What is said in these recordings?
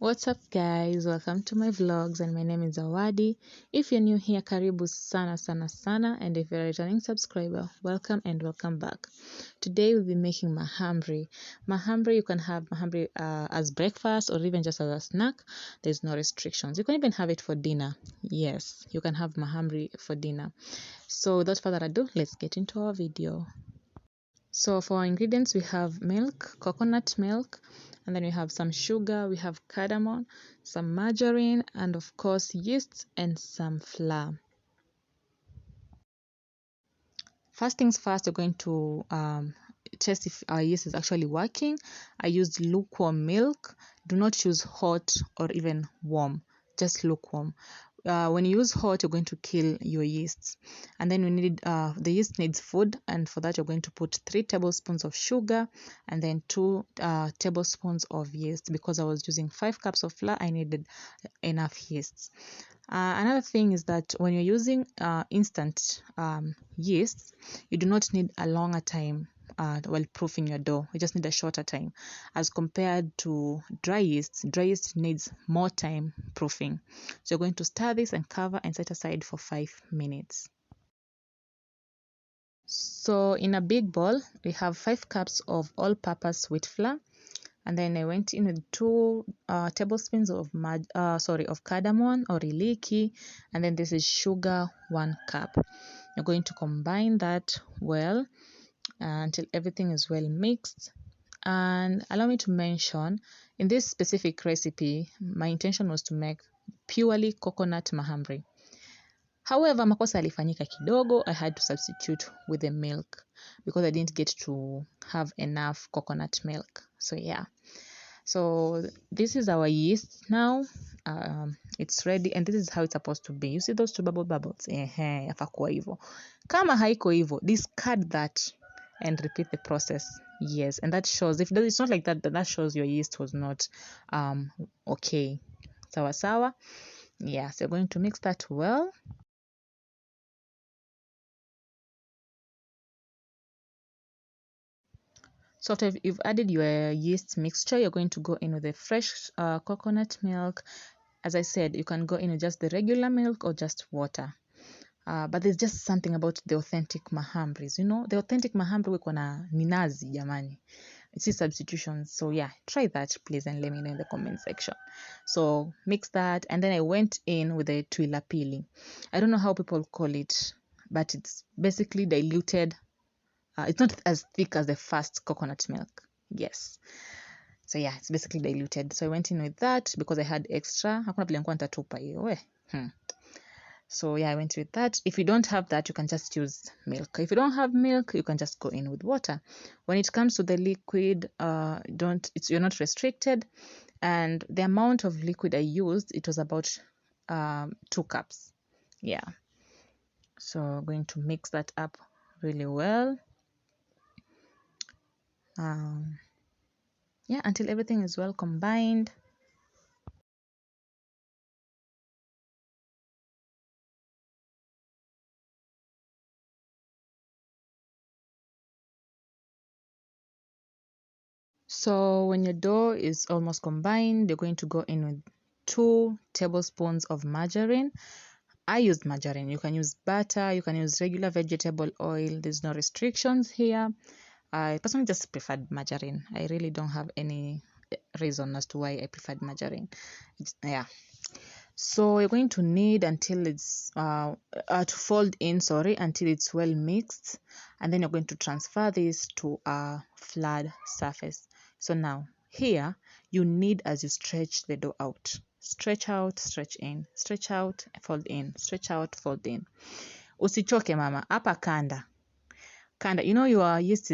What's up guys, welcome to my vlogs and my name is Zawadi. If you're new here, karibu sana, and if you're a returning subscriber, welcome and welcome back. Today we'll be making mahamri. You can have mahamri as breakfast or even just as a snack. There's no restrictions. You can even have it for dinner. Yes, you can have mahamri for dinner. So without further ado, let's get into our video. So for our ingredients, we have milk, coconut milk, and then we have some sugar, we have cardamom, some margarine, and of course yeast and some flour. First things first, we're going to test if our yeast is actually working. I used lukewarm milk. Do not use hot or even warm, just lukewarm. When you use hot, you're going to kill your yeast. And then we need the yeast needs food, and for that you're going to put 3 tablespoons of sugar and then 2 tablespoons of yeast. Because I was using 5 cups of flour, I needed enough yeast. Another thing is that when you're using instant yeast, you do not need a longer time while proofing your dough. You just need a shorter time as compared to dry yeast. Dry yeast needs more time proofing. So you're going to stir this and cover and set aside for 5 minutes. So in a big bowl, we have 5 cups of all-purpose wheat flour, and then I went in with 2 tablespoons of cardamom or iliki, and then this is sugar, 1 cup. You're going to combine that well until everything is well mixed. And allow me to mention, in this specific recipe, my intention was to make purely coconut mahamri. However, makosa yalifanyika kidogo. I had to substitute with the milk because I didn't get to have enough coconut milk. So yeah, so this is our yeast now. It's ready, and this is how it's supposed to be. You see those 2 bubbles? Yafakuwa hivyo. Kama haiko hivyo, discard that and repeat the process. Yes, and that shows, if it's not like that, that shows your yeast was not okay. Sawa. Yeah, so you're going to mix that well. So after you've added your yeast mixture, you're going to go in with the fresh coconut milk. As I said, you can go in with just the regular milk or just water. But there's just something about the authentic mahamris. You know, the authentic mahamri wiko na ninazi jamani. It's substitutions. So yeah, try that please and let me know in the comment section. So mix that, and then I went in with the tuilapili. I don't know how people call it, but it's basically diluted. It's not as thick as the first coconut milk. Yes. So yeah, it's basically diluted. So I went in with that because I had extra. Hakuna vile nilikuwa nitatupa hiyo. So yeah, I went with that. If you don't have that, you can just use milk. If you don't have milk, you can just go in with water. When it comes to the liquid, you're not restricted. And the amount of liquid I used, it was about 2 cups. Yeah. So I'm going to mix that up really well. Yeah, until everything is well combined. So when your dough is almost combined, you're going to go in with 2 tablespoons of margarine. I used margarine. You can use butter, you can use regular vegetable oil. There's no restrictions here. I personally just preferred margarine. I really don't have any reason as to why I preferred margarine. Yeah. So you're going to knead until it's to fold in, until it's well mixed, and then you're going to transfer this to a flat surface. So now here you knead as you stretch the dough out. Stretch out, stretch in, stretch out, fold in, stretch out, fold in. Usichoke mama, hapa kanda. You know your yeast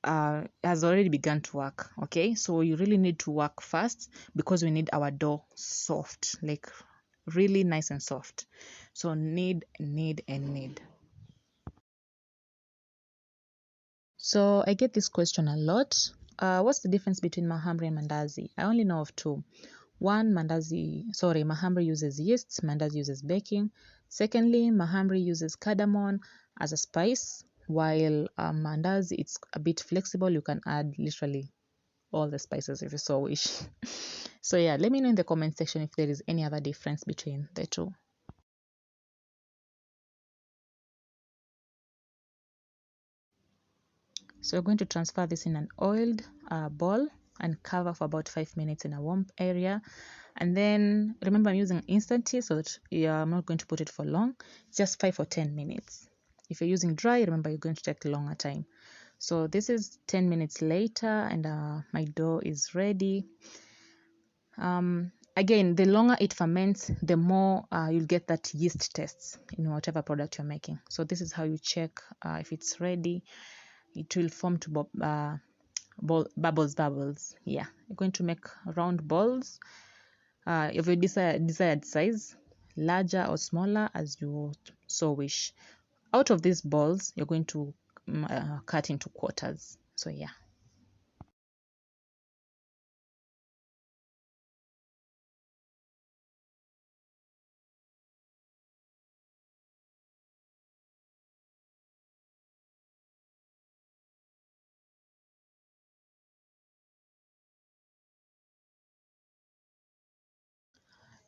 has already begun to work, okay? So you really need to work fast because we need our dough soft, like really nice and soft. So knead. So I get this question a lot. What's the difference between mahamri and mandazi? I only know of 2. One, mahamri uses yeast, mandazi uses baking. Secondly, mahamri uses cardamom as a spice, while mandazi, it's a bit flexible. You can add literally all the spices if you so wish. So yeah, let me know in the comment section if there is any other difference between the two. So we're going to transfer this in an oiled bowl and cover for about 5 minutes in a warm area. And then remember, I'm using instant tea, so that I'm not going to put it for long. It's just 5 or 10 minutes. If you're using dry, remember you're going to take longer time. So this is 10 minutes later, and my dough is ready. Again, the longer it ferments, the more you'll get that yeast taste in whatever product you're making. So this is how you check if it's ready. It will form to bubbles. Yeah, you're going to make round balls of your desired size, larger or smaller as you so wish. Out of these balls, you're going to cut into quarters. So yeah.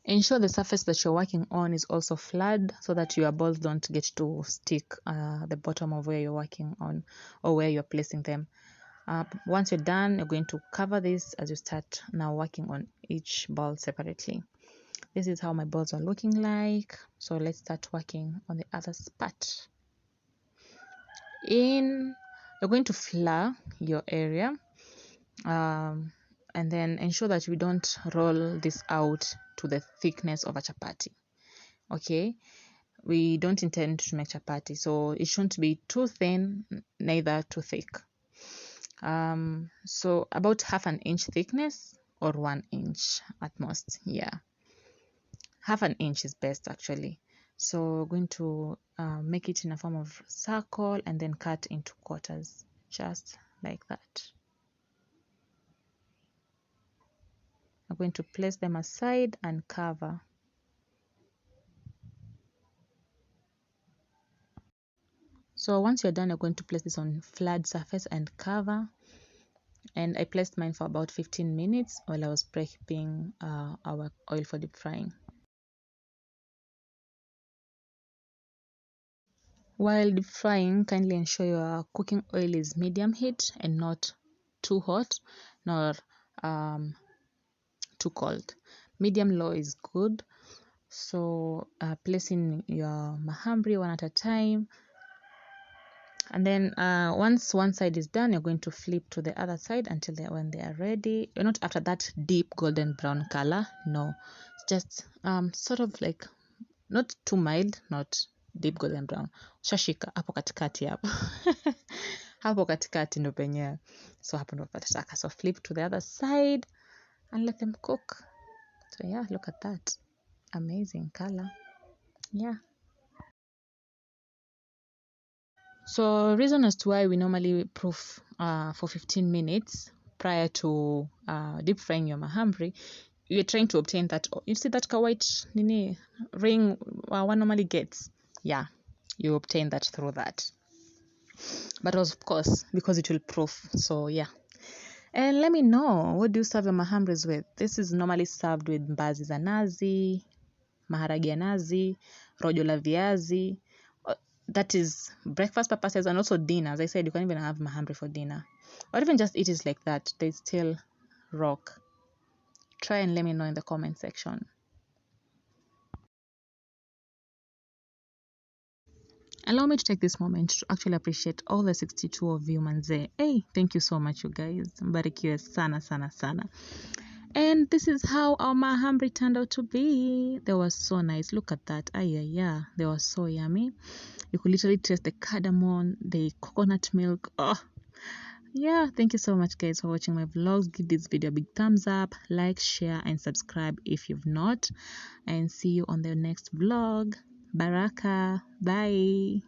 Ensure the surface that you're working on is also flat so that your balls don't get to stick the bottom of where you're working on or where you're placing them. Once you're done, you're going to cover this as you start now working on each ball separately. This is how my balls are looking like. So let's start working on the other part. You're going to flour your area. And then ensure that we don't roll this out to the thickness of a chapati. Okay, we don't intend to make chapati, so it shouldn't be too thin, neither too thick. So about 1/2 inch thickness or 1 inch at most. Yeah, 1/2 inch is best actually. So we're going to make it in a form of circle and then cut into quarters, just like that. I'm going to place them aside and cover. So once you're done, you're going to place this on flat surface and cover. And I placed mine for about 15 minutes while I was prepping our oil for deep frying. While deep frying, kindly ensure your cooking oil is medium heat and not too hot nor too cold. Medium low is good. So placing your mahamri one at a time. And then once one side is done, you're going to flip to the other side until when they are ready. You're not after that deep golden brown color. No, it's just sort of like not too mild, not deep golden brown. Shashika hapo katikati hapo. Hapo katikati ndo penyewe. So hapo ndo patataka. So flip to the other side and let them cook. So yeah, look at that. Amazing color. Yeah. So reason as to why we normally proof for 15 minutes prior to deep frying your mahamri, you're trying to obtain that, you see that white nini ring one normally gets. Yeah, you obtain that through that. But of course, because it will proof. So yeah. And let me know, what do you serve your mahamris with? This is normally served with mbaazi za nazi, maharage ya nazi, rojo la viazi. That is breakfast purposes and also dinner. As I said, you can even have mahamri for dinner. Or even just eat it like that. They still rock. Try and let me know in the comment section. Allow me to take this moment to actually appreciate all the 62 of you, manze. Hey, thank you so much, you guys. Mbarikiwe sana, sana, sana. And this is how our mahamri turned out to be. They were so nice. Look at that. Yeah. They were so yummy. You could literally taste the cardamom, the coconut milk. Oh, yeah. Thank you so much, guys, for watching my vlogs. Give this video a big thumbs up, like, share, and subscribe if you've not. And see you on the next vlog. Baraka. Bye.